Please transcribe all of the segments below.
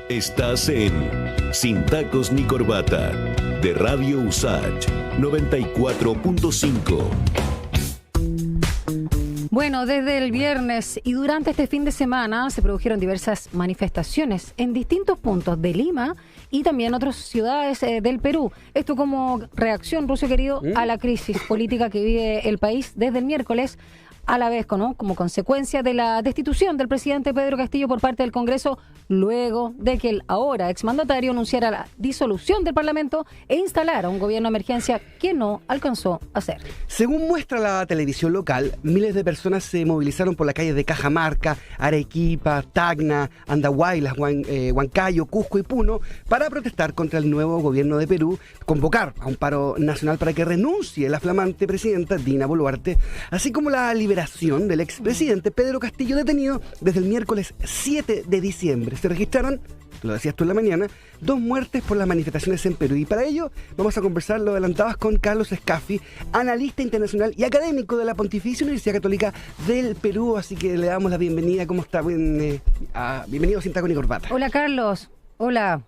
Estás en Sin Tacos ni Corbata, de Radio USACH 94.5. Bueno, desde el viernes y durante este fin de semana se produjeron diversas manifestaciones en distintos puntos de Lima y también otras ciudades del Perú. Esto como reacción, Rucio querido, a la crisis política que vive el país desde el miércoles, a la vez, ¿no?, como consecuencia de la destitución del presidente Pedro Castillo por parte del Congreso, luego de que el ahora exmandatario anunciara la disolución del Parlamento e instalara un gobierno de emergencia que no alcanzó a hacer. Según muestra la televisión local, miles de personas se movilizaron por las calles de Cajamarca, Arequipa, Tacna, Andahuaylas, Huancayo, Cusco y Puno para protestar contra el nuevo gobierno de Perú, convocar a un paro nacional para que renuncie la flamante presidenta Dina Boluarte, así como la liberación del expresidente Pedro Castillo, detenido desde el miércoles 7 de diciembre. Se registraron, lo decías tú en la mañana, 2 muertes por las manifestaciones en Perú. Y para ello vamos a conversar, lo adelantabas, con Carlos Escaffi, analista internacional y académico de la Pontificia Universidad Católica del Perú. Así que le damos la bienvenida. ¿Cómo está? Bienvenido a Sin Taco ni Corbata. Hola, Carlos. Hola.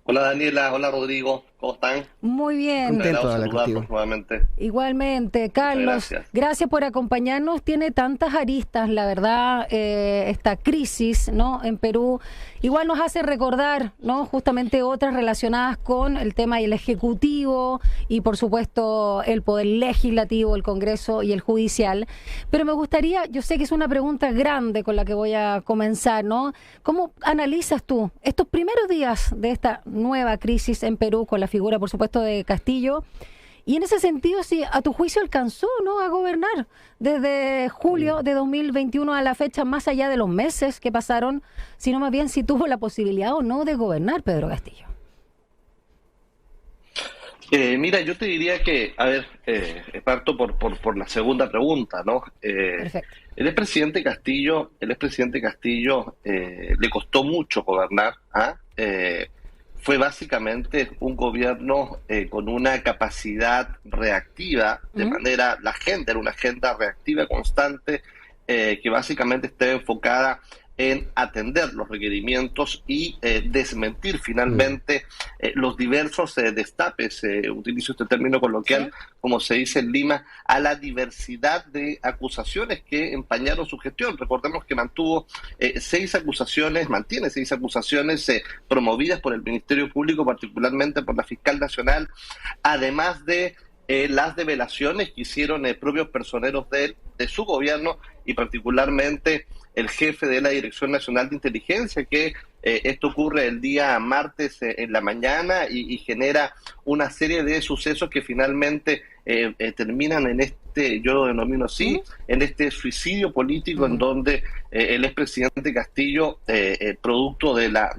Hola, Daniela. Hola, Rodrigo. ¿Cómo están? Muy bien. Contento de hablar contigo. Nuevamente. Igualmente, Carlos, gracias por acompañarnos. Tiene tantas aristas, la verdad, esta crisis, ¿no?, en Perú. Igual nos hace recordar, ¿no?, justamente otras relacionadas con el tema del Ejecutivo y, por supuesto, el Poder Legislativo, el Congreso y el Judicial. Pero me gustaría, yo sé que es una pregunta grande con la que voy a comenzar, ¿no? ¿Cómo analizas tú estos primeros días de esta nueva crisis en Perú con la figura, por supuesto, de Castillo? Y en ese sentido, si a tu juicio alcanzó, ¿no?, a gobernar desde julio de 2021 a la fecha, más allá de los meses que pasaron, sino más bien si tuvo la posibilidad o no de gobernar Pedro Castillo. Mira, yo te diría que, parto por la segunda pregunta, ¿no? Perfecto. El expresidente Castillo le costó mucho gobernar, fue básicamente un gobierno con una capacidad reactiva, de manera, la agenda era una agenda reactiva constante, que básicamente estaba enfocada en atender los requerimientos y desmentir finalmente los diversos destapes, utilizo este término coloquial, ¿sí?, como se dice en Lima, a la diversidad de acusaciones que empañaron su gestión. Recordemos que mantiene 6 acusaciones promovidas por el Ministerio Público, particularmente por la Fiscal Nacional, además de las develaciones que hicieron propios personeros de su gobierno y particularmente el jefe de la Dirección Nacional de Inteligencia, que esto ocurre el día martes en la mañana y genera una serie de sucesos que finalmente terminan en este, yo lo denomino así, en este suicidio político en donde el expresidente Castillo, producto de la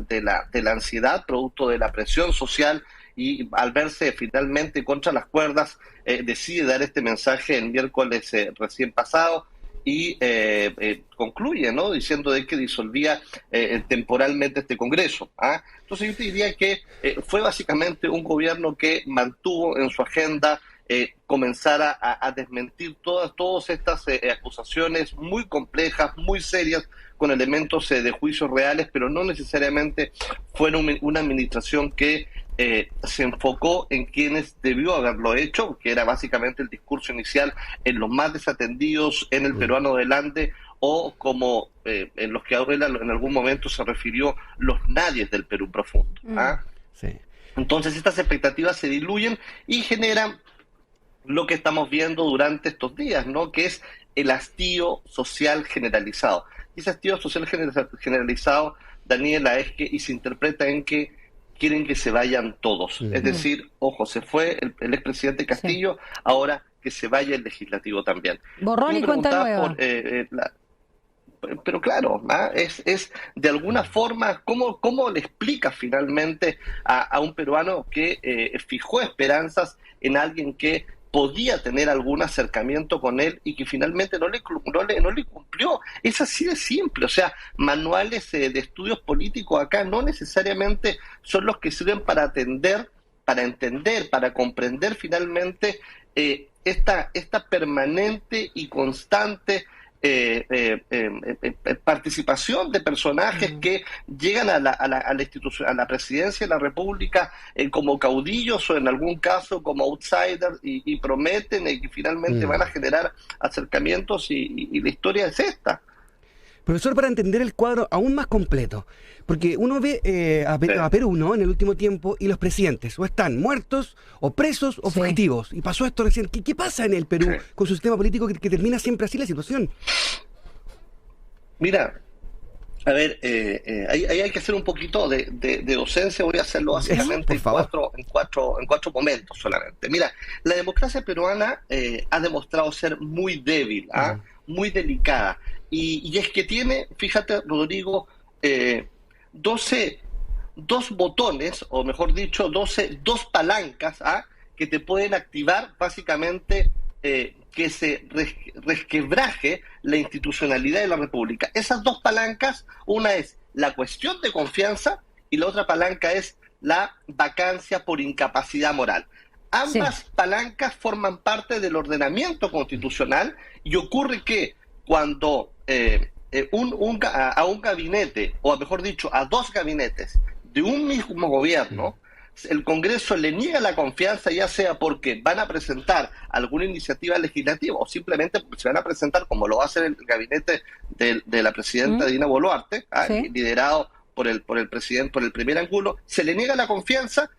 ansiedad, producto de la presión social, y al verse finalmente contra las cuerdas, decide dar este mensaje el miércoles recién pasado y concluye, ¿no?, diciendo de que disolvía temporalmente este Congreso. Entonces yo te diría que fue básicamente un gobierno que mantuvo en su agenda comenzar a desmentir todas estas acusaciones muy complejas, muy serias, con elementos de juicios reales, pero no necesariamente fue una administración que se enfocó en quienes debió haberlo hecho, que era básicamente el discurso inicial, en los más desatendidos, en el peruano delante, o como en los que Aurela en algún momento se refirió, los nadies del Perú profundo. Sí. Entonces estas expectativas se diluyen y generan lo que estamos viendo durante estos días, ¿no?, que es el hastío social generalizado. Y ese hastío social generalizado, Daniela, es que, y se interpreta en que quieren que se vayan todos. Es decir, ojo, se fue el expresidente Castillo, sí, ahora que se vaya el legislativo también. Borrón y cuenta nueva. Pero claro, es de alguna forma, ¿cómo le explica finalmente a un peruano que fijó esperanzas en alguien que podía tener algún acercamiento con él y que finalmente no le cumplió? Es así de simple. O sea, manuales de estudios políticos acá no necesariamente son los que sirven para entender, para comprender finalmente esta permanente y constante participación de personajes que llegan a la institución, a la presidencia de la República como caudillos o en algún caso como outsiders y prometen y que finalmente van a generar acercamientos y la historia es esta. Profesor, para entender el cuadro aún más completo, porque uno ve a Perú, ¿no?, en el último tiempo, y los presidentes o están muertos, o presos, o fugitivos. Y pasó esto recién. ¿Qué pasa en el Perú con su sistema político que termina siempre así la situación? Mira, a ver, ahí hay que hacer un poquito de docencia. Voy a hacerlo básicamente en cuatro momentos solamente. Mira, la democracia peruana ha demostrado ser muy débil, muy delicada. Y es que tiene, fíjate, Rodrigo, dos botones, o mejor dicho, dos palancas que te pueden activar básicamente que se resquebraje la institucionalidad de la República. Esas dos palancas, una es la cuestión de confianza y la otra palanca es la vacancia por incapacidad moral. Ambas palancas forman parte del ordenamiento constitucional y ocurre que cuando a un gabinete, o mejor dicho, a dos gabinetes de un mismo gobierno, el Congreso le niega la confianza, ya sea porque van a presentar alguna iniciativa legislativa o simplemente porque se van a presentar, como lo va a hacer el gabinete de la presidenta Dina Boluarte, liderado por el presidente, por el primer ángulo, se le niega la confianza.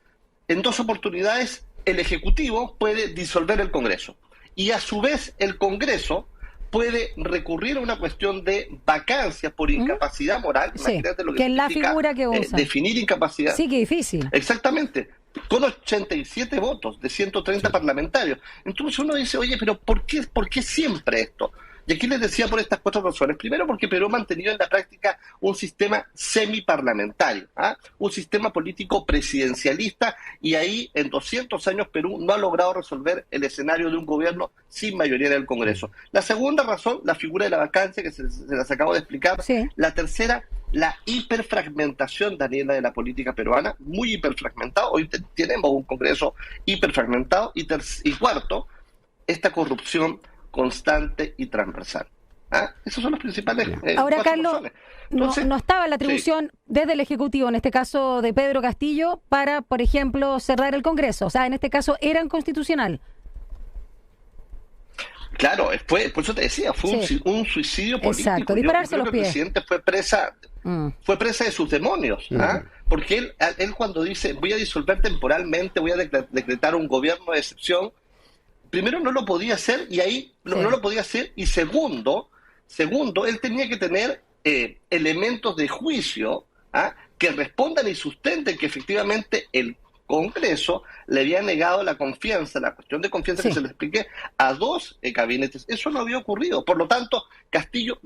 En dos oportunidades el Ejecutivo puede disolver el Congreso y a su vez el Congreso puede recurrir a una cuestión de vacancia por incapacidad moral. Imagínate lo que es la figura que usa. Definir incapacidad. Sí, qué difícil. Exactamente. Con 87 votos de 130 parlamentarios. Entonces uno dice, oye, pero ¿por qué siempre esto? Y aquí les decía por estas cuatro razones. Primero, porque Perú ha mantenido en la práctica un sistema semiparlamentario, un sistema político presidencialista, y ahí en 200 años Perú no ha logrado resolver el escenario de un gobierno sin mayoría en el Congreso. La segunda razón, la figura de la vacancia, que se las acabo de explicar. La tercera, la hiperfragmentación, Daniela, de la política peruana, muy hiperfragmentado. Hoy tenemos un Congreso hiperfragmentado. Y cuarto, esta corrupción constante y transversal. Esos son los principales. Ahora, Carlos, entonces, no estaba la atribución desde el Ejecutivo, en este caso de Pedro Castillo, para, por ejemplo, cerrar el Congreso. O sea, en este caso era inconstitucional. Claro, por eso te decía, fue un suicidio político. Exacto, dispararse los pies. El presidente fue presa de sus demonios, porque él cuando dice voy a disolver temporalmente, voy a decretar un gobierno de excepción, primero no lo podía hacer, y ahí no lo podía hacer, y segundo, él tenía que tener elementos de juicio que respondan y sustenten que efectivamente el Congreso le había negado la confianza, la cuestión de confianza que se le expliqué, a dos gabinetes. Eso no había ocurrido. Por lo tanto, Castillo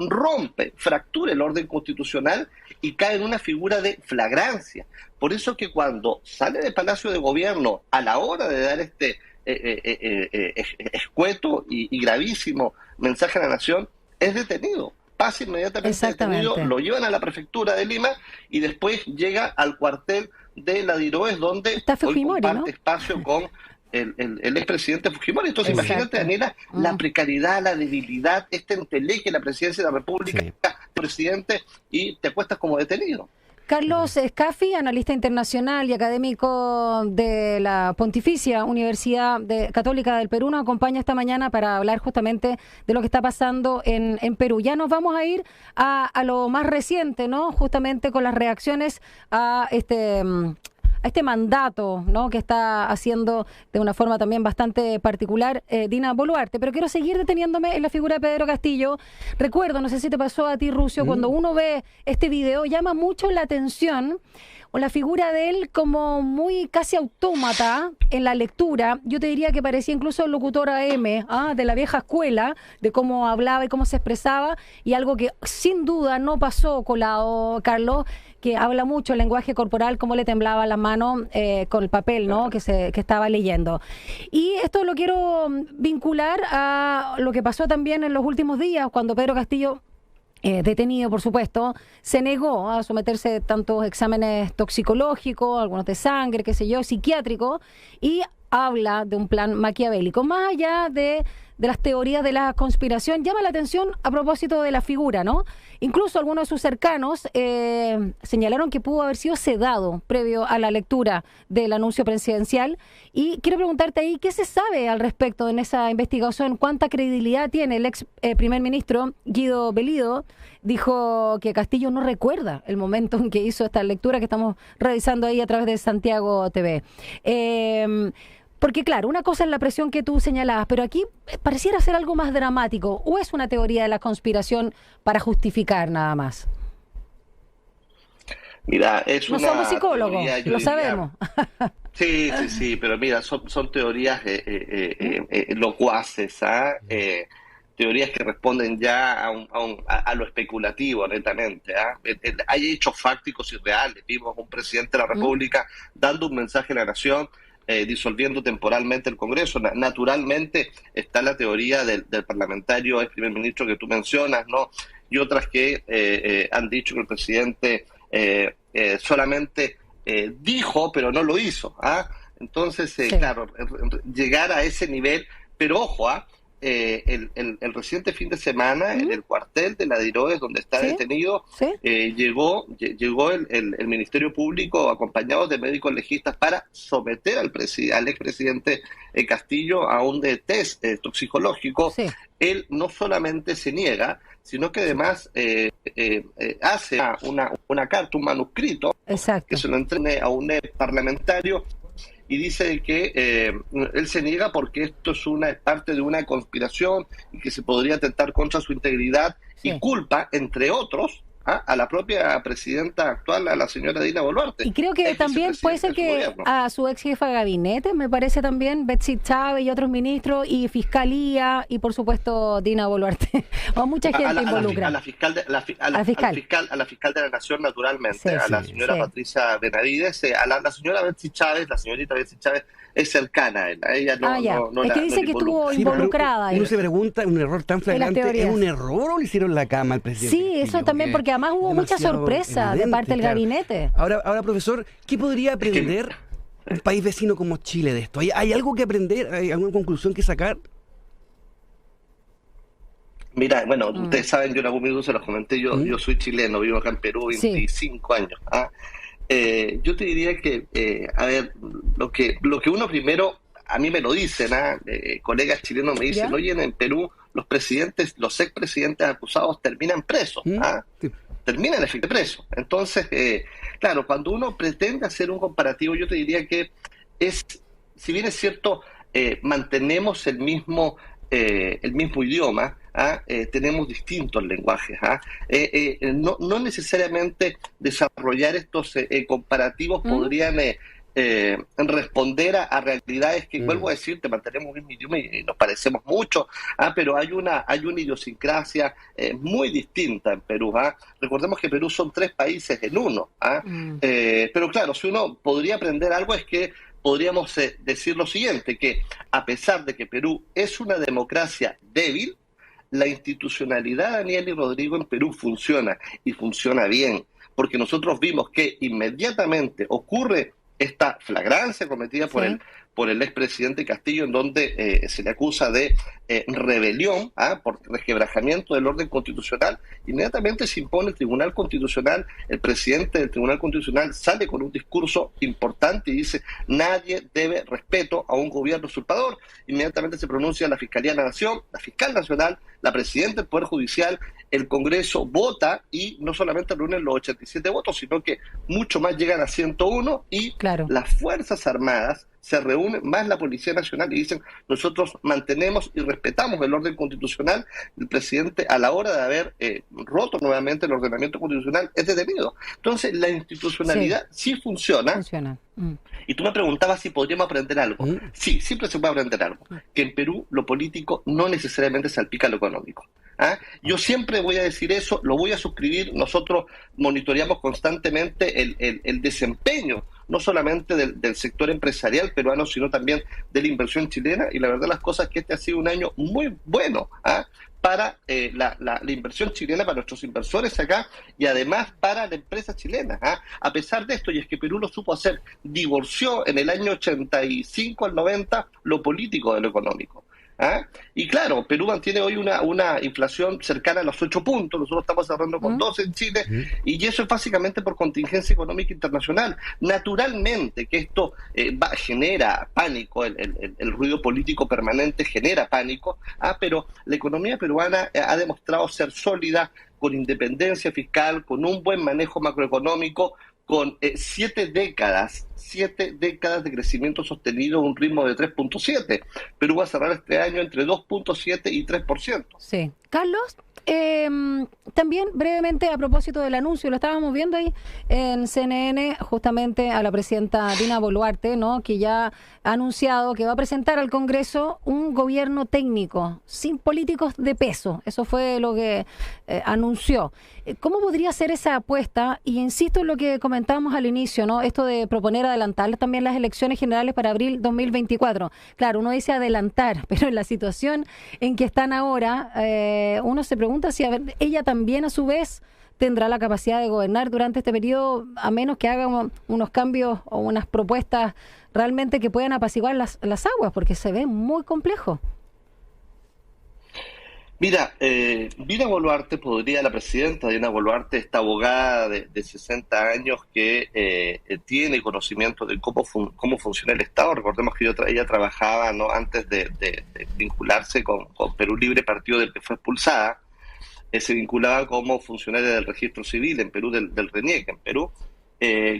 fractura el orden constitucional y cae en una figura de flagrancia. Por eso que cuando sale del Palacio de Gobierno a la hora de dar este escueto y gravísimo mensaje a la nación, es detenido, pasa inmediatamente detenido, lo llevan a la prefectura de Lima y después llega al cuartel de la Diroes, donde hoy comparte espacio con el expresidente Fujimori. Entonces imagínate, Daniela, la precariedad, la debilidad, este enteleque, la presidencia de la República, presidente, y te acuestas como detenido. Carlos Scafi, analista internacional y académico de la Pontificia Universidad Católica del Perú, nos acompaña esta mañana para hablar justamente de lo que está pasando en Perú. Ya nos vamos a ir a lo más reciente, ¿no? Justamente con las reacciones a este mandato, ¿no?, que está haciendo de una forma también bastante particular Dina Boluarte. Pero quiero seguir deteniéndome en la figura de Pedro Castillo. Recuerdo, no sé si te pasó a ti, Rucio, cuando uno ve este video, llama mucho la atención o la figura de él como muy casi autómata en la lectura. Yo te diría que parecía incluso el locutor AM de la vieja escuela, de cómo hablaba y cómo se expresaba, y algo que sin duda no pasó colado, Carlos, que habla mucho el lenguaje corporal, cómo le temblaba la mano con el papel, ¿no?, que estaba leyendo. Y esto lo quiero vincular a lo que pasó también en los últimos días, cuando Pedro Castillo, detenido por supuesto, se negó a someterse a tantos exámenes toxicológicos, algunos de sangre, qué sé yo, psiquiátricos, y habla de un plan maquiavélico. Más allá de las teorías de la conspiración, llama la atención a propósito de la figura, ¿no? Incluso algunos de sus cercanos señalaron que pudo haber sido sedado previo a la lectura del anuncio presidencial. Y quiero preguntarte ahí, ¿qué se sabe al respecto en esa investigación? ¿Cuánta credibilidad tiene el ex primer ministro Guido Bellido? Dijo que Castillo no recuerda el momento en que hizo esta lectura que estamos revisando ahí a través de Santiago TV. Porque claro, una cosa es la presión que tú señalabas, pero aquí pareciera ser algo más dramático, ¿o es una teoría de la conspiración para justificar nada más? Mira, es no una somos psicólogos, teoría, lo sabemos. Sí, pero mira, son teorías locuaces, teorías que responden ya a lo especulativo, netamente. Hay hechos fácticos y reales. Vimos un presidente de la República dando un mensaje a la nación, disolviendo temporalmente el Congreso. Naturalmente está la teoría del parlamentario, ex primer ministro que tú mencionas, ¿no? Y otras que han dicho que el presidente solamente dijo, pero no lo hizo. Entonces, sí. Claro, llegar a ese nivel, pero ojo, el reciente fin de semana en el cuartel de la DIROES, donde está detenido, llegó el Ministerio Público acompañado de médicos legistas para someter al expresidente Castillo a un test toxicológico. Él no solamente se niega, sino que además hace una carta, un manuscrito, que se lo entregue a un parlamentario, y dice que él se niega porque esto es parte de una conspiración y que se podría atentar contra su integridad, y culpa, entre otros, a la propia presidenta actual, a la señora Dina Boluarte. Y creo que también puede ser que a su ex jefa de gabinete, me parece también, Betsy Chávez y otros ministros, y Fiscalía, y por supuesto Dina Boluarte. O mucha gente involucra. A la fiscal de la Nación, naturalmente, a la señora Patricia Benavides, a la señora Betsy Chávez, la señorita Betsy Chávez, es cercana a ella no es que dice que estuvo involucrada. Uno se pregunta, un error tan flagrante, ¿es un error o le hicieron la cama al presidente? Sí, eso también, porque además hubo mucha sorpresa de parte del gabinete. Ahora, profesor, ¿qué podría aprender un país vecino como Chile de esto? ¿Hay algo que aprender? ¿Hay alguna conclusión que sacar? Mira, bueno, ustedes saben, yo en algún minuto se los comenté, yo soy chileno, vivo acá en Perú 25 años. Yo te diría que, a ver, lo que uno primero, a mí me lo dicen, colegas chilenos me dicen, oye, en Perú los expresidentes acusados terminan presos, terminan efectivamente presos. Entonces, claro, cuando uno pretende hacer un comparativo, yo te diría que si bien es cierto, mantenemos el mismo idioma, tenemos distintos lenguajes. No necesariamente desarrollar estos comparativos podrían responder a realidades que, vuelvo a decirte, mantenemos el mismo idioma y nos parecemos mucho, pero hay una idiosincrasia muy distinta en Perú. Recordemos que Perú son 3 países en uno. Pero claro, si uno podría aprender algo es que podríamos decir lo siguiente, que a pesar de que Perú es una democracia débil, la institucionalidad, Daniel y Rodrigo, en Perú funciona, y funciona bien, porque nosotros vimos que inmediatamente ocurre esta flagrancia cometida por el expresidente Castillo, en donde se le acusa de rebelión, por resquebrajamiento del orden constitucional. Inmediatamente se impone el Tribunal Constitucional, el presidente del Tribunal Constitucional sale con un discurso importante y dice: nadie debe respeto a un gobierno usurpador. Inmediatamente se pronuncia la Fiscalía de la Nación, la Fiscal Nacional, la Presidenta del Poder Judicial, el Congreso vota, y no solamente reúnen los 87 votos, sino que mucho más, llegan a 101, y las Fuerzas Armadas se reúnen, más la Policía Nacional, y dicen: nosotros mantenemos y respetamos el orden constitucional. El presidente, a la hora de haber roto nuevamente el ordenamiento constitucional, es detenido. Entonces, la institucionalidad sí funciona. Y tú me preguntabas si podríamos aprender algo. Sí, siempre se puede aprender algo. Que en Perú lo político no necesariamente salpica lo económico. Yo siempre voy a decir eso, lo voy a suscribir. Nosotros monitoreamos constantemente el desempeño no solamente del sector empresarial peruano, sino también de la inversión chilena, y la verdad las cosas es que este ha sido un año muy bueno para la inversión chilena, para nuestros inversores acá, y además para la empresa chilena. A pesar de esto, y es que Perú lo supo hacer, divorció en el año 85 al 90 lo político de lo económico. Y claro, Perú mantiene hoy una inflación cercana a los 8 puntos, nosotros estamos cerrando con 12 en Chile, y eso es básicamente por contingencia económica internacional. Naturalmente que esto genera pánico, el ruido político permanente genera pánico, pero la economía peruana ha demostrado ser sólida, con independencia fiscal, con un buen manejo macroeconómico, con 7 décadas de crecimiento sostenido a un ritmo de 3.7. Perú va a cerrar este año entre 2.7 y 3%. Sí. Carlos, también brevemente a propósito del anuncio, lo estábamos viendo ahí en CNN, justamente a la presidenta Dina Boluarte, ¿no?, que ya ha anunciado que va a presentar al Congreso un gobierno técnico, sin políticos de peso. Eso fue lo que anunció. ¿Cómo podría ser esa apuesta? Y insisto en lo que comentábamos al inicio, ¿no?, esto de proponer adelantar también las elecciones generales para abril 2024. Claro, uno dice adelantar, pero en la situación en que están ahora, uno se pregunta si ella también a su vez tendrá la capacidad de gobernar durante este periodo, a menos que haga unos cambios o unas propuestas realmente que puedan apaciguar las aguas, porque se ve muy complejo. Mira, la presidenta Dina Boluarte, esta abogada de 60 años que tiene conocimiento de cómo funciona el Estado. Recordemos que ella trabajaba, ¿no?, antes de vincularse con Perú Libre, partido del que fue expulsada. Se vinculaba como funcionaria del registro civil en Perú, del RENIEC en Perú.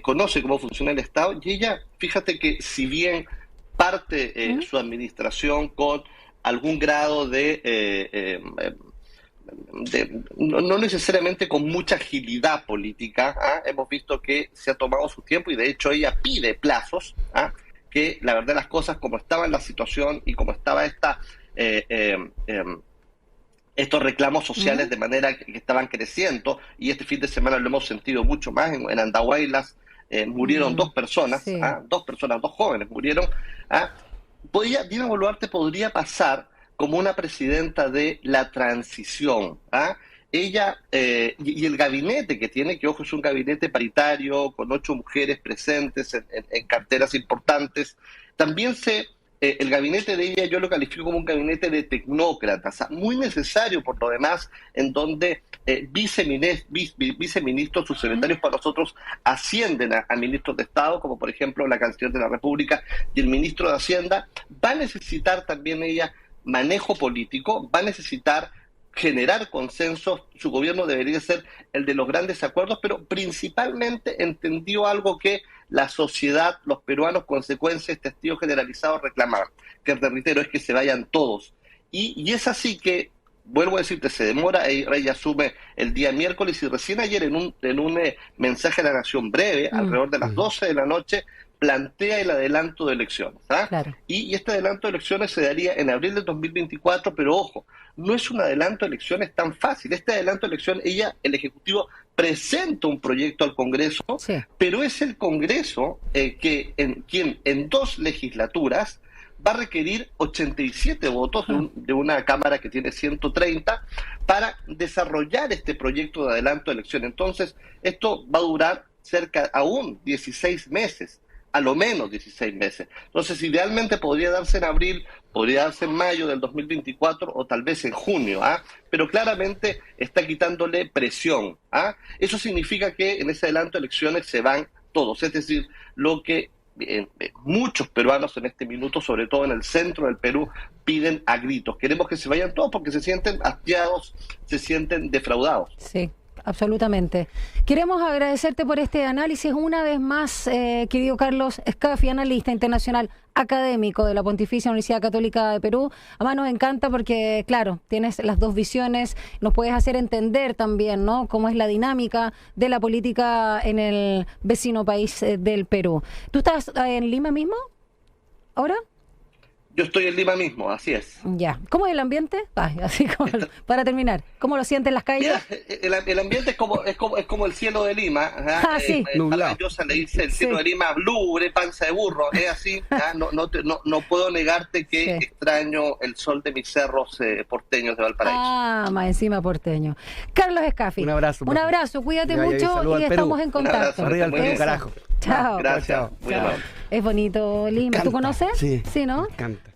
Conoce cómo funciona el Estado, y ella, fíjate que si bien parte su administración con algún grado no necesariamente con mucha agilidad política, hemos visto que se ha tomado su tiempo, y de hecho ella pide plazos, que la verdad las cosas, como estaba en la situación y como estaba estos reclamos sociales de manera que estaban creciendo, y este fin de semana lo hemos sentido mucho más en Andahuaylas, murieron 2 personas, sí. Dos jóvenes murieron. Dina Boluarte podría pasar como una presidenta de la transición. Ella y el gabinete que tiene, que ojo, es un gabinete paritario con 8 mujeres presentes en carteras importantes. También el gabinete de ella yo lo califico como un gabinete de tecnócratas, muy necesario por lo demás, en donde viceministros, subsecretarios para nosotros ascienden a ministros de Estado, como por ejemplo la Canciller de la República y el ministro de Hacienda. Va a necesitar también ella manejo político, va a necesitar generar consensos. Su gobierno debería ser el de los grandes acuerdos, pero principalmente entendió algo que la sociedad, los peruanos, consecuencias, testigos generalizados reclamaban, que reitero, es que se vayan todos. Y es así que, vuelvo a decirte, se demora, ella asume el día miércoles, y recién ayer en un mensaje a la Nación breve, alrededor de las 12 de la noche, plantea el adelanto de elecciones. Claro. Y este adelanto de elecciones se daría en abril del 2024, pero ojo, no es un adelanto de elecciones tan fácil. Este adelanto de elecciones, el Ejecutivo presenta un proyecto al Congreso, sí, pero es el Congreso quien en 2 legislaturas va a requerir 87 votos de una Cámara que tiene 130 para desarrollar este proyecto de adelanto de elecciones. Entonces, esto va a durar cerca aún 16 meses. A lo menos 16 meses. Entonces, idealmente podría darse en abril, podría darse en mayo del 2024 o tal vez en junio, pero claramente está quitándole presión. Eso significa que en ese adelanto de elecciones se van todos, es decir, lo que muchos peruanos en este minuto, sobre todo en el centro del Perú, piden a gritos. Queremos que se vayan todos porque se sienten hastiados, se sienten defraudados. Sí. Absolutamente. Queremos agradecerte por este análisis una vez más, querido Carlos Scafi, analista internacional, académico de la Pontificia Universidad Católica de Perú. Además nos encanta porque, claro, tienes las 2 visiones, nos puedes hacer entender también, ¿no?, cómo es la dinámica de la política en el vecino país del Perú. ¿Tú estás en Lima mismo ahora? Yo estoy en Lima mismo, así es. Ya. ¿Cómo es el ambiente? Ay, así como, para terminar, ¿cómo lo sienten las calles? Mira, el ambiente es como el cielo de Lima. Sí. Maravillosa, le dice el cielo de Lima, lúgubre, panza de burro. Es así. No puedo negarte que extraño el sol de mis cerros porteños de Valparaíso. Más encima porteño. Carlos Escafi. Un abrazo. Un abrazo, cuídate mucho y estamos en contacto. Arriba el Perú, carajo. Chao. Gracias. Chao. Muy amable. Es bonito Lima. ¿Tú conoces? Sí. Sí, ¿no? Me encanta.